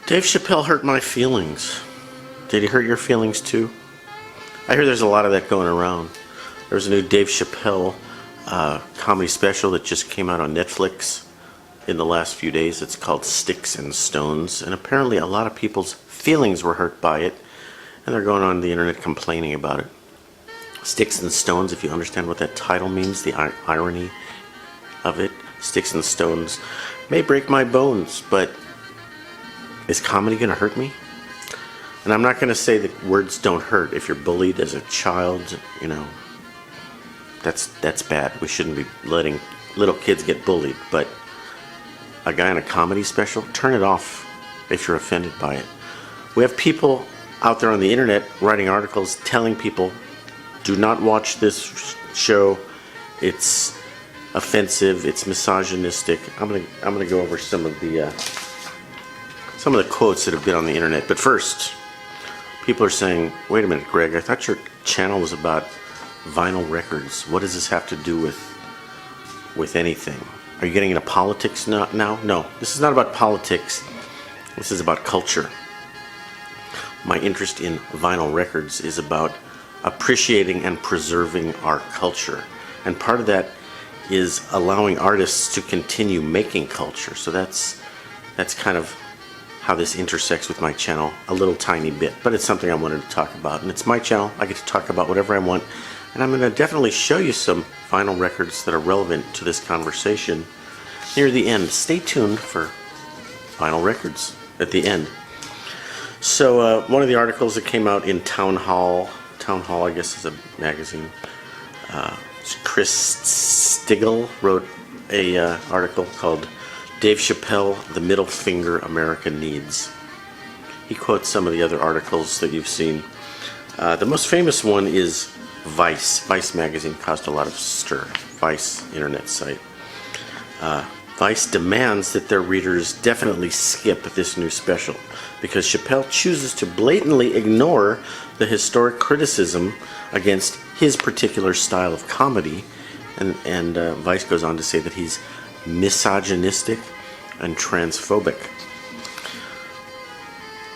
Dave Chappelle hurt my feelings. Did he hurt your feelings too? I hear there's a lot of that going around. There's a new Dave Chappelle comedy special that just came out on Netflix in the last few days. It's called Sticks and Stones, and apparently a lot of people's feelings were hurt by it, and they're going on the internet complaining about it. Sticks and Stones, if you understand what that title means, the irony of it. Sticks and Stones may break my bones, but is comedy going to hurt me? And I'm not going to say that words don't hurt. If you're bullied as a child, you know, that's bad. We shouldn't be letting little kids get bullied. But a guy in a comedy special, turn it off if you're offended by it. We have people out there on the internet writing articles telling people, do not watch this show. It's offensive. It's misogynistic. I'm gonna go over some of the quotes that have been on the internet. But first, people are saying, wait a minute, Greg, I thought your channel was about vinyl records. What does this have to do with anything? Are you getting into politics now? No, this is not about politics. This is about culture. My interest in vinyl records is about appreciating and preserving our culture. And part of that is allowing artists to continue making culture. So that's kind of how this intersects with my channel a little tiny bit. But it's something I wanted to talk about. And it's my channel. I get to talk about whatever I want. And I'm going to definitely show you some vinyl records that are relevant to this conversation near the end. Stay tuned for vinyl records at the end. So one of the articles that came out in Town Hall, I guess is a magazine, Chris Stigl wrote a article called Dave Chappelle, The Middle Finger America Needs. He quotes some of the other articles that you've seen. The most famous one is Vice. Vice magazine caused a lot of stir. Vice internet site. Vice demands that their readers definitely skip this new special because Chappelle chooses to blatantly ignore the historic criticism against his particular style of comedy, and Vice goes on to say that he's misogynistic and transphobic.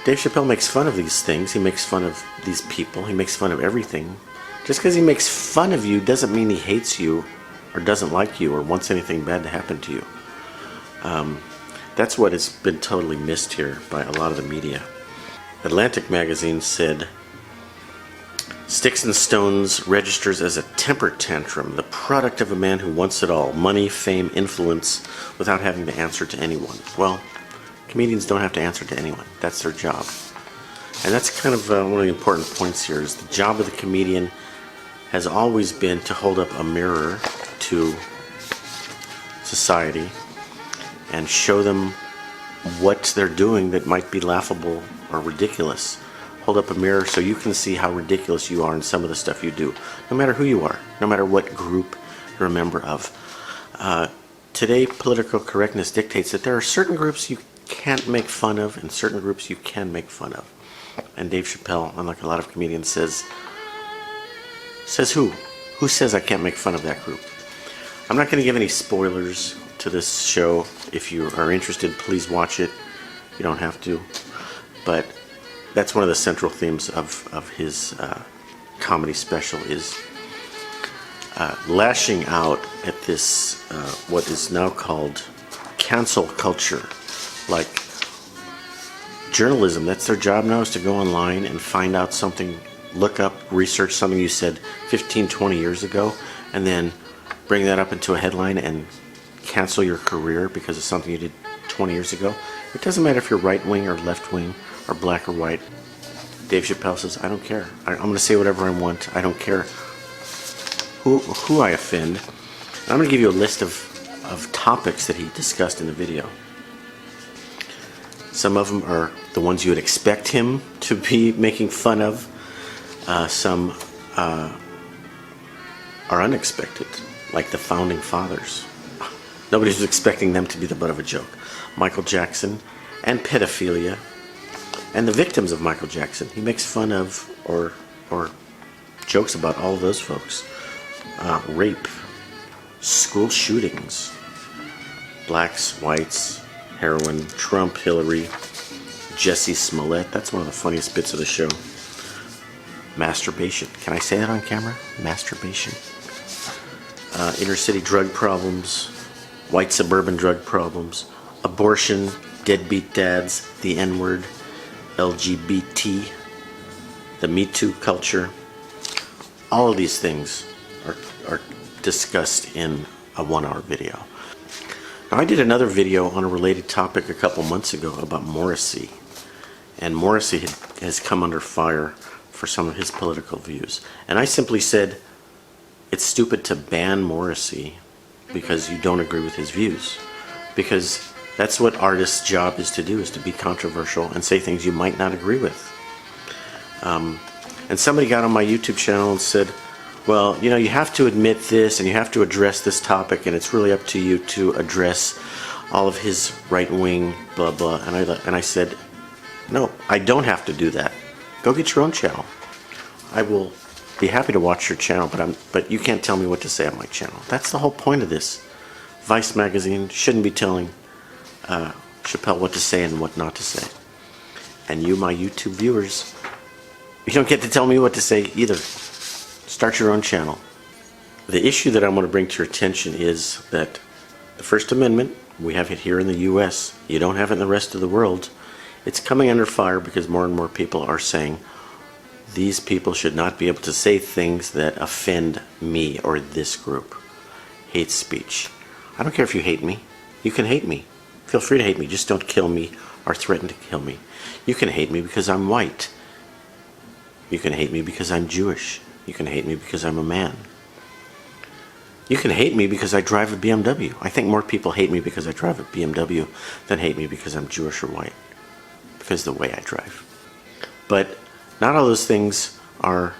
Dave Chappelle makes fun of these things. He makes fun of these people. He makes fun of everything. Just because he makes fun of you doesn't mean he hates you or doesn't like you or wants anything bad to happen to you. That's what has been totally missed here by a lot of the media. Atlantic magazine said, Sticks and Stones registers as a temper tantrum, the product of a man who wants it all, money, fame, influence, without having to answer to anyone. Well, comedians don't have to answer to anyone. That's their job. And that's kind of one of the important points here, is the job of the comedian has always been to hold up a mirror to society and show them what they're doing that might be laughable or ridiculous. Hold up a mirror so you can see how ridiculous you are in some of the stuff you do, no matter who you are, no matter what group you're a member of. Today, political correctness dictates that there are certain groups you can't make fun of and certain groups you can make fun of. And Dave Chappelle, unlike a lot of comedians, says who? Who says I can't make fun of that group? I'm not going to give any spoilers to this show. If you are interested, please watch it. You don't have to. But that's one of the central themes of his comedy special, is lashing out at this, what is now called cancel culture. Like journalism, that's their job now, is to go online and find out something, look up, research something you said 15, 20 years ago, and then bring that up into a headline and cancel your career because of something you did 20 years ago. It doesn't matter if you're right wing or left wing or black or white. Dave Chappelle says, I don't care. I'm going to say whatever I want. I don't care who I offend. And I'm going to give you a list of topics that he discussed in the video. Some of them are the ones you would expect him to be making fun of. Some are unexpected, like the Founding Fathers. Nobody was expecting them to be the butt of a joke. Michael Jackson and pedophilia and the victims of Michael Jackson. He makes fun of or jokes about all of those folks. Rape, school shootings, blacks, whites, heroin, Trump, Hillary, Jesse Smollett. That's one of the funniest bits of the show. Masturbation. Can I say that on camera? Masturbation. Inner city drug problems. White suburban drug problems. Abortion. Deadbeat dads. The N-word. LGBT. The Me Too culture. All of these things are discussed in a 1-hour video. Now, I did another video on a related topic a couple months ago about Morrissey. And Morrissey has come under fire for some of his political views. And I simply said, it's stupid to ban Morrissey because you don't agree with his views. Because that's what artists' job is to do, is to be controversial and say things you might not agree with. And somebody got on my YouTube channel and said, well, you know, you have to admit this and you have to address this topic, and it's really up to you to address all of his right-wing blah blah. And I said, no, I don't have to do that. Go get your own channel. I will be happy to watch your channel, but you can't tell me what to say on my channel. That's the whole point of this. Vice magazine shouldn't be telling Chappelle what to say and what not to say. And you, my YouTube viewers, you don't get to tell me what to say either. Start your own channel. The issue that I want to bring to your attention is that the First Amendment, we have it here in the US, you don't have it in the rest of the world. It's coming under fire because more and more people are saying these people should not be able to say things that offend me or this group. Hate speech. I don't care if you hate me. You can hate me. Feel free to hate me. Just don't kill me or threaten to kill me. You can hate me because I'm white. You can hate me because I'm Jewish. You can hate me because I'm a man. You can hate me because I drive a BMW. I think more people hate me because I drive a BMW than hate me because I'm Jewish or white. Because of the way I drive. But not all those things are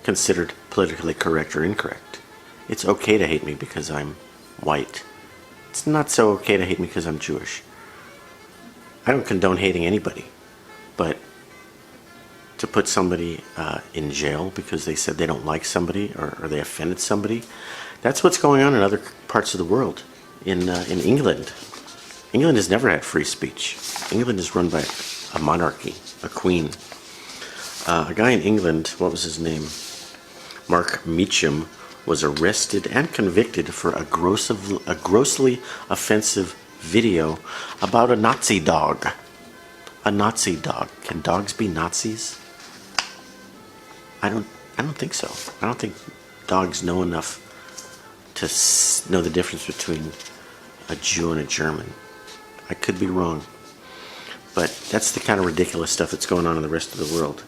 considered politically correct or incorrect. It's okay to hate me because I'm white. It's not so okay to hate me because I'm Jewish. I don't condone hating anybody. But to put somebody in jail because they said they don't like somebody or they offended somebody, that's what's going on in other parts of the world. In England. England has never had free speech. England is run by a monarchy, a queen. A guy in England, what was his name? Mark Meacham, was arrested and convicted for a grossly offensive video about a Nazi dog. A Nazi dog. Can dogs be Nazis? I don't think so. I don't think dogs know enough to know the difference between a Jew and a German. I could be wrong. But that's the kind of ridiculous stuff that's going on in the rest of the world.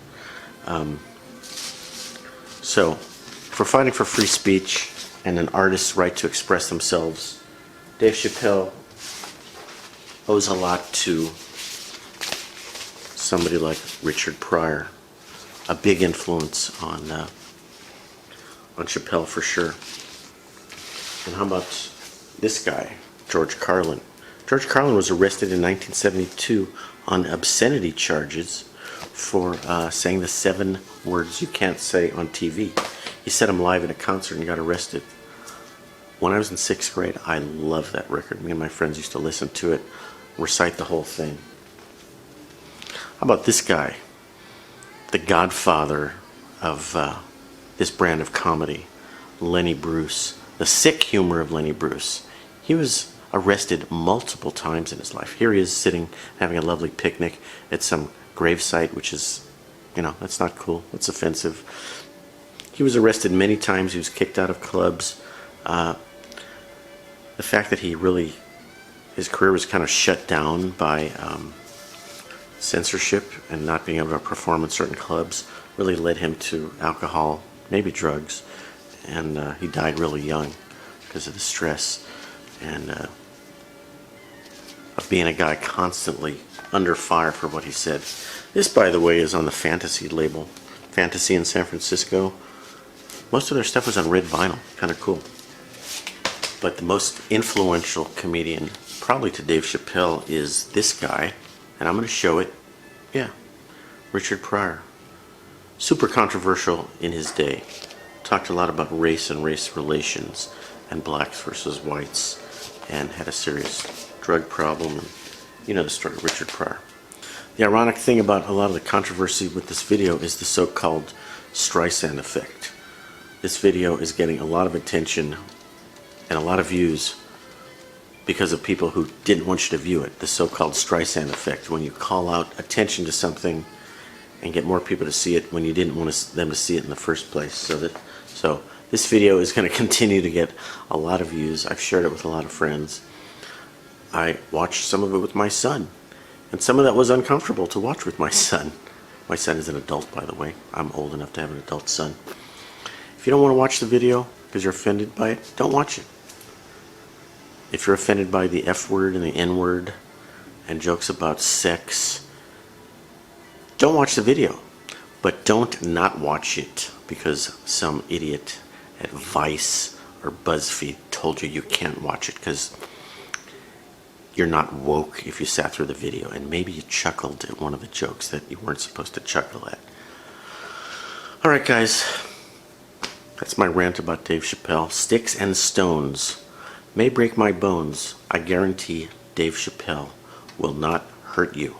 So, for fighting for free speech and an artist's right to express themselves, Dave Chappelle owes a lot to somebody like Richard Pryor, a big influence on Chappelle for sure. And how about this guy, George Carlin? George Carlin was arrested in 1972 on obscenity charges for saying the 7 words you can't say on TV. He said them live at a concert and got arrested. When I was in 6th grade, I loved that record. Me and my friends used to listen to it, recite the whole thing. How about this guy? The godfather of this brand of comedy, Lenny Bruce. The sick humor of Lenny Bruce. He was arrested multiple times in his life. Here he is sitting, having a lovely picnic at some gravesite, which is, you know, that's not cool. That's offensive. He was arrested many times. He was kicked out of clubs. The fact that his career was kind of shut down by censorship and not being able to perform in certain clubs really led him to alcohol, maybe drugs, and he died really young because of the stress and of being a guy constantly under fire for what he said. This, by the way, is on the Fantasy label. Fantasy in San Francisco. Most of their stuff was on red vinyl. Kind of cool. But the most influential comedian, probably to Dave Chappelle, is this guy. And I'm going to show it. Yeah. Richard Pryor. Super controversial in his day. Talked a lot about race and race relations and blacks versus whites, and had a serious drug problem. And you know the story of Richard Pryor. The ironic thing about a lot of the controversy with this video is the so-called Streisand effect. This video is getting a lot of attention and a lot of views because of people who didn't want you to view it. The so-called Streisand effect, when you call out attention to something and get more people to see it when you didn't want them to see it in the first place. So this video is going to continue to get a lot of views. I've shared it with a lot of friends. I watched some of it with my son, and some of that was uncomfortable to watch with my son. My son is an adult, by the way. I'm old enough to have an adult son. If you don't want to watch the video because you're offended by it, don't watch it. If you're offended by the F word and the N word and jokes about sex, don't watch the video. But don't not watch it because some idiot at Vice or BuzzFeed told you can't watch it because you're not woke if you sat through the video and maybe you chuckled at one of the jokes that you weren't supposed to chuckle at. Alright guys, that's my rant about Dave Chappelle. Sticks and stones may break my bones. I guarantee Dave Chappelle will not hurt you.